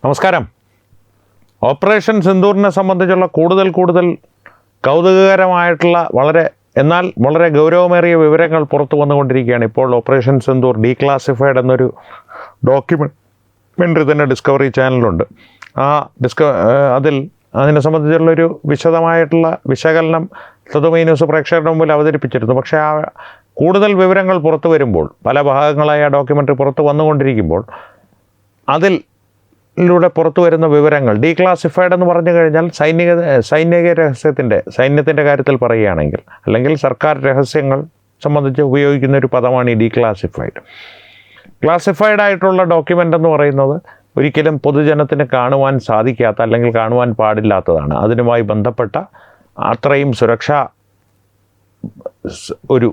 നമസ്കാരം. ഓപ്പറേഷൻ സിന്ദൂറിനെ സംബന്ധിച്ചുള്ള കൂടുതൽ കൗതുകകരമായിട്ടുള്ള വളരെ ഗൗരവമേറിയ വിവരങ്ങൾ പുറത്തു വന്നുകൊണ്ടിരിക്കുകയാണ്. ഇപ്പോൾ ഓപ്പറേഷൻ സിന്ദൂർ ഡീക്ലാസിഫൈഡ് എന്നൊരു ഡോക്യുമെൻ്ററി തന്നെ ഡിസ്കവറി ചാനലുണ്ട്. അതിനെ സംബന്ധിച്ചുള്ളൊരു വിശദമായിട്ടുള്ള വിശകലനം തത്വമയി ന്യൂസ് പ്രേക്ഷകരുടെ മുമ്പിൽ അവതരിപ്പിച്ചിരുന്നു. പക്ഷേ ആ കൂടുതൽ വിവരങ്ങൾ പുറത്തു വരുമ്പോൾ, പല ഭാഗങ്ങളായി ആ ഡോക്യുമെൻ്ററി പുറത്ത് വന്നുകൊണ്ടിരിക്കുമ്പോൾ, അതിലൂടെ പുറത്തു വരുന്ന വിവരങ്ങൾ ഡീക്ലാസിഫൈഡ് എന്ന് പറഞ്ഞു കഴിഞ്ഞാൽ സൈന്യത്തിൻ്റെ കാര്യത്തിൽ പറയുകയാണെങ്കിൽ, അല്ലെങ്കിൽ സർക്കാർ രഹസ്യങ്ങൾ സംബന്ധിച്ച് ഉപയോഗിക്കുന്ന ഒരു പദമാണ് ഈ ഡീക്ലാസിഫൈഡ്. ക്ലാസിഫൈഡ് ആയിട്ടുള്ള ഡോക്യുമെൻ്റ് എന്ന് പറയുന്നത് ഒരിക്കലും പൊതുജനത്തിന് കാണുവാൻ സാധിക്കാത്ത അല്ലെങ്കിൽ കാണുവാൻ പാടില്ലാത്തതാണ്. അതിനുമായി ബന്ധപ്പെട്ട അത്രയും സുരക്ഷാ ഒരു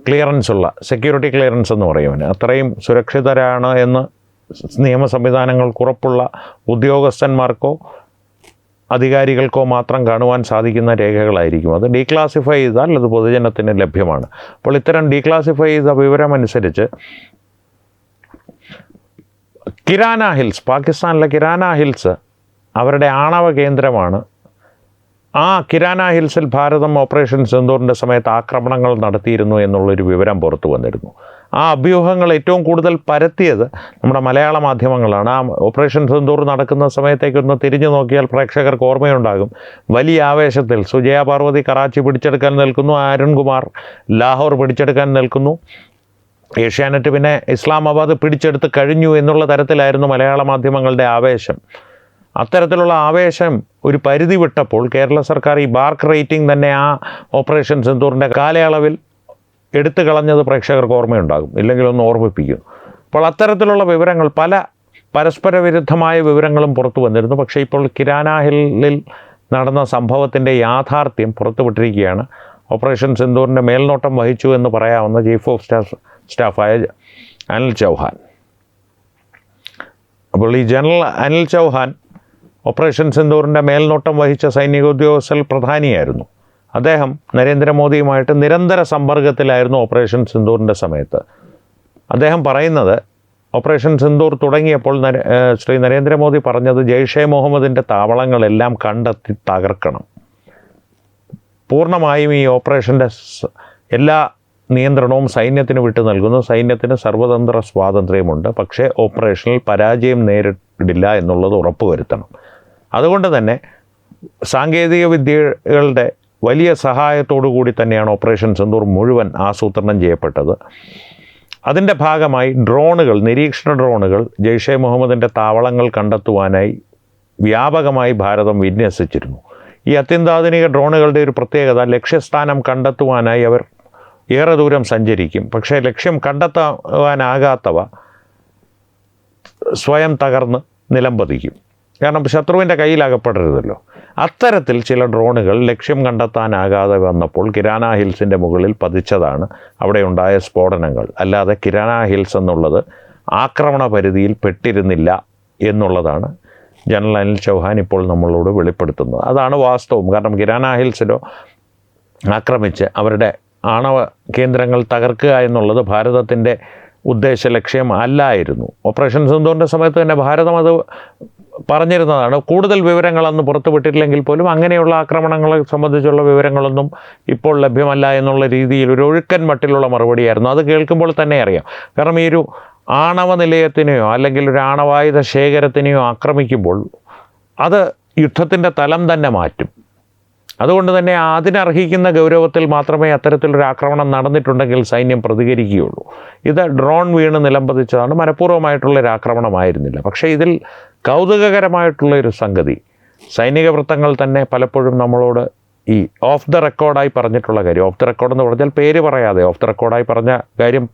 ക്ലിയറൻസ് ഉള്ള, സെക്യൂരിറ്റി ക്ലിയറൻസ് എന്ന് പറയുവാൻ, അത്രയും സുരക്ഷിതരാണ് എന്ന് നിയമ സംവിധാനങ്ങൾക്ക് ഉറപ്പുള്ള ഉദ്യോഗസ്ഥന്മാർക്കോ അധികാരികൾക്കോ മാത്രം കാണുവാൻ സാധിക്കുന്ന രേഖകളായിരിക്കും. അത് ഡീക്ലാസിഫൈ ചെയ്താൽ അത് പൊതുജനത്തിന് ലഭ്യമാണ്. അപ്പോൾ ഇത്തരം ഡീക്ലാസിഫൈ ചെയ്ത വിവരമനുസരിച്ച് കിരാന ഹിൽസ്, പാകിസ്ഥാനിലെ കിരാന ഹിൽസ് അവരുടെ ആണവ കേന്ദ്രമാണ്. ആ കിരാന ഹിൽസിൽ ഭാരതം ഓപ്പറേഷൻ സിന്ദൂറിൻ്റെ സമയത്ത് ആക്രമണങ്ങൾ നടത്തിയിരുന്നു എന്നുള്ളൊരു വിവരം പുറത്തു വന്നിരുന്നു. ആ അഭ്യൂഹങ്ങൾ ഏറ്റവും കൂടുതൽ പരത്തിയത് നമ്മുടെ മലയാള മാധ്യമങ്ങളാണ്. ആ ഓപ്പറേഷൻ സിന്ദൂർ നടക്കുന്ന സമയത്തേക്കൊന്ന് തിരിഞ്ഞു നോക്കിയാൽ പ്രേക്ഷകർക്ക് ഓർമ്മയുണ്ടാകും. വലിയ ആവേശത്തിൽ സുജയ പാർവതി കറാച്ചി പിടിച്ചെടുക്കാൻ നിൽക്കുന്നു, അരുൺകുമാർ ലാഹോർ പിടിച്ചെടുക്കാൻ നിൽക്കുന്നു, ഏഷ്യാനെറ്റ് പിന്നെ ഇസ്ലാമാബാദ് പിടിച്ചെടുത്ത് കഴിഞ്ഞു എന്നുള്ള തരത്തിലായിരുന്നു മലയാള മാധ്യമങ്ങളുടെ ആവേശം. അത്തരത്തിലുള്ള ആവേശം ഒരു പരിധി വിട്ടപ്പോൾ കേരള സർക്കാർ ഈ ബാർക്ക് റേറ്റിംഗ് തന്നെ ആ ഓപ്പറേഷൻ സിന്ദൂറിൻ്റെ കാലയളവിൽ എടുത്തു കളഞ്ഞത് പ്രേക്ഷകർക്ക് ഓർമ്മയുണ്ടാകും, ഇല്ലെങ്കിൽ ഒന്ന് ഓർമ്മിപ്പിക്കും. അപ്പോൾ അത്തരത്തിലുള്ള വിവരങ്ങൾ, പല പരസ്പര വിരുദ്ധമായ വിവരങ്ങളും പുറത്തു വന്നിരുന്നു. പക്ഷേ ഇപ്പോൾ കിരാന ഹില്ലിൽ നടന്ന സംഭവത്തിൻ്റെ യാഥാർത്ഥ്യം പുറത്തുവിട്ടിരിക്കുകയാണ്. ഓപ്പറേഷൻ സിന്ദൂറിൻ്റെ മേൽനോട്ടം വഹിച്ചു എന്ന് പറയാവുന്ന ചീഫ് ഓഫ് സ്റ്റാഫായ അനിൽ ചൗഹാൻ. അപ്പോൾ ഈ ജനറൽ അനിൽ ചൗഹാൻ ഓപ്പറേഷൻ സിന്ദൂറിൻ്റെ മേൽനോട്ടം വഹിച്ച സൈനിക ഉദ്യോഗസ്ഥരിൽ പ്രധാനിയായിരുന്നു. അദ്ദേഹം നരേന്ദ്രമോദിയുമായിട്ട് നിരന്തര സമ്പർക്കത്തിലായിരുന്നു ഓപ്പറേഷൻ സിന്ദൂറിൻ്റെ സമയത്ത്. അദ്ദേഹം പറയുന്നത്, ഓപ്പറേഷൻ സിന്ദൂർ തുടങ്ങിയപ്പോൾ ശ്രീ നരേന്ദ്രമോദി പറഞ്ഞത് ജെയ്ഷെ മുഹമ്മദിൻ്റെ താവളങ്ങളെല്ലാം കണ്ടെത്തി തകർക്കണം. പൂർണ്ണമായും ഈ ഓപ്പറേഷൻ്റെ എല്ലാ നിയന്ത്രണവും സൈന്യത്തിന് വിട്ടു നൽകുന്നു. സൈന്യത്തിന് സർവതന്ത്ര സ്വാതന്ത്ര്യമുണ്ട്. പക്ഷേ ഓപ്പറേഷനിൽ പരാജയം നേരിടില്ല എന്നുള്ളത് ഉറപ്പുവരുത്തണം. അതുകൊണ്ട് തന്നെ സാങ്കേതിക വിദ്യകളുടെ വലിയ സഹായത്തോടു കൂടി തന്നെയാണ് ഓപ്പറേഷൻ സിന്ദൂർ മുഴുവൻ ആസൂത്രണം ചെയ്യപ്പെട്ടത്. അതിൻ്റെ ഭാഗമായി ഡ്രോണുകൾ, നിരീക്ഷണ ഡ്രോണുകൾ ജെയ്ഷെ മുഹമ്മദിൻ്റെ താവളങ്ങൾ കണ്ടെത്തുവാനായി വ്യാപകമായി ഭാരതം വിന്യസിച്ചിരുന്നു. ഈ അത്യന്താധുനിക ഡ്രോണുകളുടെ ഒരു പ്രത്യേകത, ലക്ഷ്യസ്ഥാനം കണ്ടെത്തുവാനായി അവർ ഏറെ ദൂരം സഞ്ചരിക്കും. പക്ഷേ ലക്ഷ്യം കണ്ടെത്തുവാനാകാത്തവ സ്വയം തകർന്ന് നിലംപതിക്കും. കാരണം ശത്രുവിൻ്റെ കയ്യിലകപ്പെടരുതല്ലോ. അത്തരത്തിൽ ചില ഡ്രോണുകൾ ലക്ഷ്യം കണ്ടെത്താനാകാതെ വന്നപ്പോൾ കിരാന ഹിൽസിൻ്റെ മുകളിൽ പതിച്ചതാണ് അവിടെ ഉണ്ടായ സ്ഫോടനങ്ങൾ. അല്ലാതെ കിരാന ഹിൽസ് എന്നുള്ളത് ആക്രമണ പരിധിയിൽ പെട്ടിരുന്നില്ല എന്നുള്ളതാണ് ജനറൽ അനിൽ ചൗഹാൻ ഇപ്പോൾ നമ്മളോട് വെളിപ്പെടുത്തുന്നത്. അതാണ് വാസ്തവം. കാരണം കിരാന ഹിൽസിലോ ആക്രമിച്ച് അവരുടെ ആണവ കേന്ദ്രങ്ങൾ തകർക്കുക എന്നുള്ളത് ഭാരതത്തിൻ്റെ ഉദ്ദേശ ലക്ഷ്യം അല്ലായിരുന്നു. ഓപ്പറേഷൻ സിന്ദൂറിൻ്റെ സമയത്ത് തന്നെ ഭാരതം അത് പറഞ്ഞിരുന്നതാണ്. കൂടുതൽ വിവരങ്ങൾ അന്ന് പുറത്തുവിട്ടിട്ടില്ലെങ്കിൽ പോലും അങ്ങനെയുള്ള ആക്രമണങ്ങളെ സംബന്ധിച്ചുള്ള വിവരങ്ങളൊന്നും ഇപ്പോൾ ലഭ്യമല്ല എന്നുള്ള രീതിയിൽ ഒരു ഒഴുക്കൻ മട്ടിലുള്ള മറുപടിയായിരുന്നു. അത് കേൾക്കുമ്പോൾ തന്നെ അറിയാം. കാരണം ഈ ഒരു ആണവ നിലയത്തിനെയോ അല്ലെങ്കിൽ ഒരു ആണവായുധ ശേഖരത്തിനെയോ ആക്രമിക്കുമ്പോൾ അത് യുദ്ധത്തിൻ്റെ തലം തന്നെ മാറ്റും. അതുകൊണ്ട് തന്നെ അതിനർഹിക്കുന്ന ഗൗരവത്തിൽ മാത്രമേ അത്തരത്തിലൊരു ആക്രമണം നടന്നിട്ടുണ്ടെങ്കിൽ സൈന്യം പ്രതികരിക്കുകയുള്ളൂ. ഇത് ഡ്രോൺ വീണ് നിലംപതിച്ചതാണ്, മനഃപൂർവ്വമായിട്ടുള്ളൊരു ആക്രമണമായിരുന്നില്ല. പക്ഷേ ഇതിൽ കൗതുകകരമായിട്ടുള്ളൊരു സംഗതി, സൈനിക വൃത്തങ്ങൾ തന്നെ പലപ്പോഴും നമ്മളോട് ഈ ഓഫ് ദ റെക്കോർഡായി പറഞ്ഞിട്ടുള്ള കാര്യം, ഓഫ് ദ റെക്കോർഡ് എന്ന് പറഞ്ഞാൽ പേര് പറയാതെ ഓഫ് ദ റെക്കോർഡായി പറഞ്ഞ കാര്യം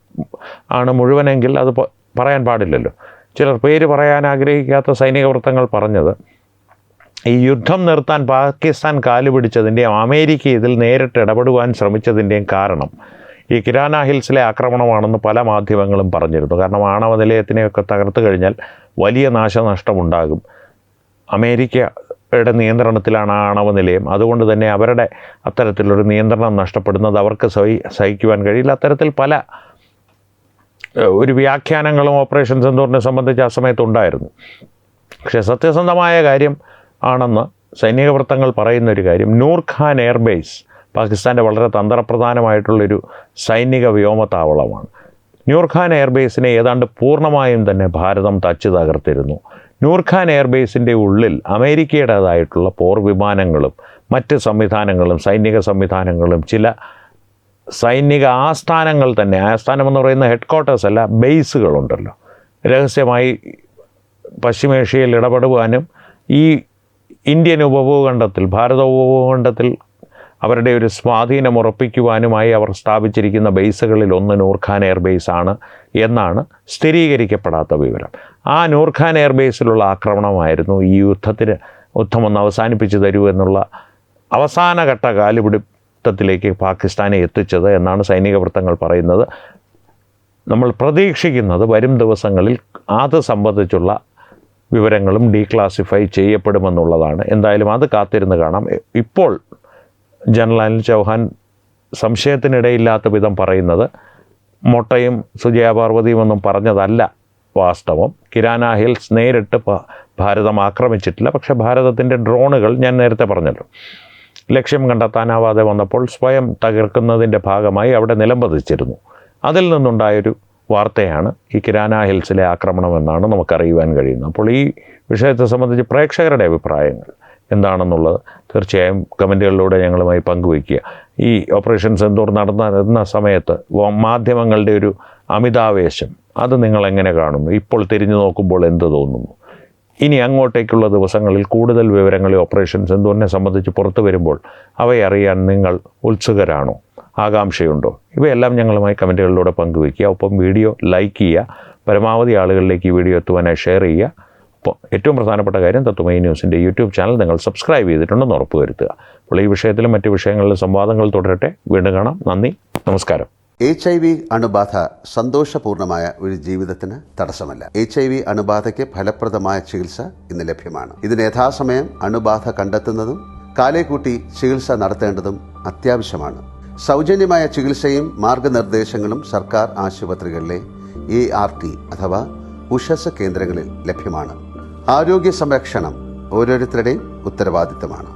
ആണ് മുഴുവനെങ്കിൽ അത് പറയാൻ പാടില്ലല്ലോ. ചിലർ പേര് പറയാൻ ആഗ്രഹിക്കാത്ത സൈനിക വൃത്തങ്ങൾ പറഞ്ഞത്, ഈ യുദ്ധം നിർത്താൻ പാകിസ്ഥാൻ കാലുപിടിച്ചതിൻ്റെയും അമേരിക്ക ഇതിൽ നേരിട്ട് ഇടപെടുവാൻ ശ്രമിച്ചതിൻ്റെയും കാരണം ഈ കിരാന ഹിൽസിലെ ആക്രമണമാണെന്ന് പല മാധ്യമങ്ങളും പറഞ്ഞിരുന്നു. കാരണം ആണവ നിലയത്തിനെയൊക്കെ തകർത്തു കഴിഞ്ഞാൽ വലിയ നാശനഷ്ടമുണ്ടാകും. അമേരിക്കയുടെ നിയന്ത്രണത്തിലാണ് ആ ആണവ നിലയം. അതുകൊണ്ട് തന്നെ അവരുടെ അത്തരത്തിലൊരു നിയന്ത്രണം നഷ്ടപ്പെടുന്നത് അവർക്ക് സഹിക്കുവാൻ കഴിയില്ല. അത്തരത്തിൽ പല ഒരു വ്യാഖ്യാനങ്ങളും ഓപ്പറേഷൻ സിന്ദൂറിനെ സംബന്ധിച്ച് ആ സമയത്തുണ്ടായിരുന്നു. പക്ഷേ സത്യസന്ധമായ കാര്യം ആണെന്ന് സൈനിക വൃത്തങ്ങൾ പറയുന്നൊരു കാര്യം, നൂർ ഖാൻ എയർബേസ് പാകിസ്ഥാൻ്റെ വളരെ തന്ത്രപ്രധാനമായിട്ടുള്ളൊരു സൈനിക വ്യോമതാവളമാണ്. നൂർ ഖാൻ എയർബേസിനെ ഏതാണ്ട് പൂർണ്ണമായും തന്നെ ഭാരതം തച്ച് തകർത്തിരുന്നു. നൂർ ഖാൻ എയർബേസിൻ്റെ ഉള്ളിൽ അമേരിക്കയുടേതായിട്ടുള്ള പോർ വിമാനങ്ങളും മറ്റ് സംവിധാനങ്ങളും സൈനിക സംവിധാനങ്ങളും ചില സൈനിക ആസ്ഥാനങ്ങൾ തന്നെ, ആസ്ഥാനം എന്ന് പറയുന്ന ഹെഡ് ക്വാർട്ടേഴ്സ് അല്ല, ബേസുകളുണ്ടല്ലോ, രഹസ്യമായി പശ്ചിമേഷ്യയിൽ ഇടപെടുവാനും ഈ ഇന്ത്യൻ ഉപഭൂഖണ്ഡത്തിൽ, ഭാരത ഉപഭൂഖണ്ഡത്തിൽ അവരുടെ ഒരു സ്വാധീനം ഉറപ്പിക്കുവാനുമായി അവർ സ്ഥാപിച്ചിരിക്കുന്ന ബേസുകളിൽ ഒന്ന് നൂർ ഖാൻ എയർബേസ് ആണ് എന്നാണ് സ്ഥിരീകരിക്കപ്പെടാത്ത വിവരം. ആ നൂർ ഖാൻ എയർബേസിലുള്ള ആക്രമണമായിരുന്നു ഈ യുദ്ധം ഒന്ന് അവസാനിപ്പിച്ച് തരൂ എന്നുള്ള അവസാനഘട്ട കാലുപിടുത്തത്തിലേക്ക് പാകിസ്ഥാനെ എത്തിച്ചത് എന്നാണ് സൈനിക വൃത്തങ്ങൾ പറയുന്നത്. നമ്മൾ പ്രതീക്ഷിക്കുന്നത് വരും ദിവസങ്ങളിൽ അത് സംബന്ധിച്ചുള്ള വിവരങ്ങളും ഡീക്ലാസിഫൈ ചെയ്യപ്പെടുമെന്നുള്ളതാണ്. എന്തായാലും അത് കാത്തിരുന്ന് കാണാം. ഇപ്പോൾ ജനറൽ അനിൽ ചൗഹാൻ സംശയത്തിനിടയില്ലാത്ത വിധം പറയുന്നത് മൊട്ടയും സുജയ പാർവതിയും ഒന്നും പറഞ്ഞതല്ല വാസ്തവം. കിരാന ഹിൽസ് നേരിട്ട് ഭാരതം ആക്രമിച്ചിട്ടില്ല. പക്ഷേ ഭാരതത്തിൻ്റെ ഡ്രോണുകൾ, ഞാൻ നേരത്തെ പറഞ്ഞല്ലോ, ലക്ഷ്യം കണ്ടെത്താനാവാതെ വന്നപ്പോൾ സ്വയം തകർക്കുന്നതിൻ്റെ ഭാഗമായി അവിടെ നിലംപതിച്ചിരുന്നു. അതിൽ നിന്നുണ്ടായൊരു വാർത്തയാണ് ഈ കിരാന ഹിൽസിലെ ആക്രമണമെന്നാണ് നമുക്കറിയുവാൻ കഴിയുന്നത്. അപ്പോൾ ഈ വിഷയത്തെ സംബന്ധിച്ച് പ്രേക്ഷകരുടെ അഭിപ്രായങ്ങൾ എന്താണെന്നുള്ളത് തീർച്ചയായും കമൻറ്റുകളിലൂടെ ഞങ്ങളുമായി പങ്കുവയ്ക്കുക. ഈ ഓപ്പറേഷൻ സിന്ദൂർ നടന്ന സമയത്ത് മാധ്യമങ്ങളുടെ ഒരു അമിതാവേശം, അത് നിങ്ങളെങ്ങനെ കാണുന്നു? ഇപ്പോൾ തിരിഞ്ഞു നോക്കുമ്പോൾ എന്ത് തോന്നുന്നു? ഇനി അങ്ങോട്ടേക്കുള്ള ദിവസങ്ങളിൽ കൂടുതൽ വിവരങ്ങൾ ഓപ്പറേഷൻ സിന്ദൂറിനെ സംബന്ധിച്ച് പുറത്തു വരുമ്പോൾ അവയറിയാൻ നിങ്ങൾ ഉത്സുകരാണോ? ആകാംക്ഷയുണ്ടോ? ഇവയെല്ലാം ഞങ്ങളുമായി കമൻറ്റുകളിലൂടെ പങ്കുവയ്ക്കുക. ഒപ്പം വീഡിയോ ലൈക്ക് ചെയ്യുക. പരമാവധി ആളുകളിലേക്ക് ഈ വീഡിയോ എത്തുവാനായി ഷെയർ ചെയ്യുക. അപ്പോൾ ഏറ്റവും പ്രധാനപ്പെട്ട കാര്യം, തത്വമൈ ന്യൂസിൻ്റെ യൂട്യൂബ് ചാനൽ നിങ്ങൾ സബ്സ്ക്രൈബ് ചെയ്തിട്ടുണ്ടെന്ന് ഉറപ്പുവരുത്തുക. അപ്പോൾ ഈ വിഷയത്തിലും മറ്റ് വിഷയങ്ങളിലും സംവാദങ്ങൾ തുടരട്ടെ. വീണ്ടും കാണാം. നന്ദി, നമസ്കാരം. HIV അണുബാധ സന്തോഷപൂർണമായ ഒരു ജീവിതത്തിന് തടസ്സമല്ല. HIV അണുബാധയ്ക്ക് ഫലപ്രദമായ ചികിത്സ ഇന്ന് ലഭ്യമാണ്. ഇതിന് യഥാസമയം അണുബാധ കണ്ടെത്തുന്നതും കാലേക്കൂട്ടി ചികിത്സ നടത്തേണ്ടതും അത്യാവശ്യമാണ്. സൗജന്യമായ ചികിത്സയും മാർഗനിർദ്ദേശങ്ങളും സർക്കാർ ആശുപത്രികളിലെ ART അഥവാ ഉഷസ് കേന്ദ്രങ്ങളിൽ ലഭ്യമാണ്. ആരോഗ്യ സംരക്ഷണം ഓരോരുത്തരുടെയും ഉത്തരവാദിത്തമാണ്.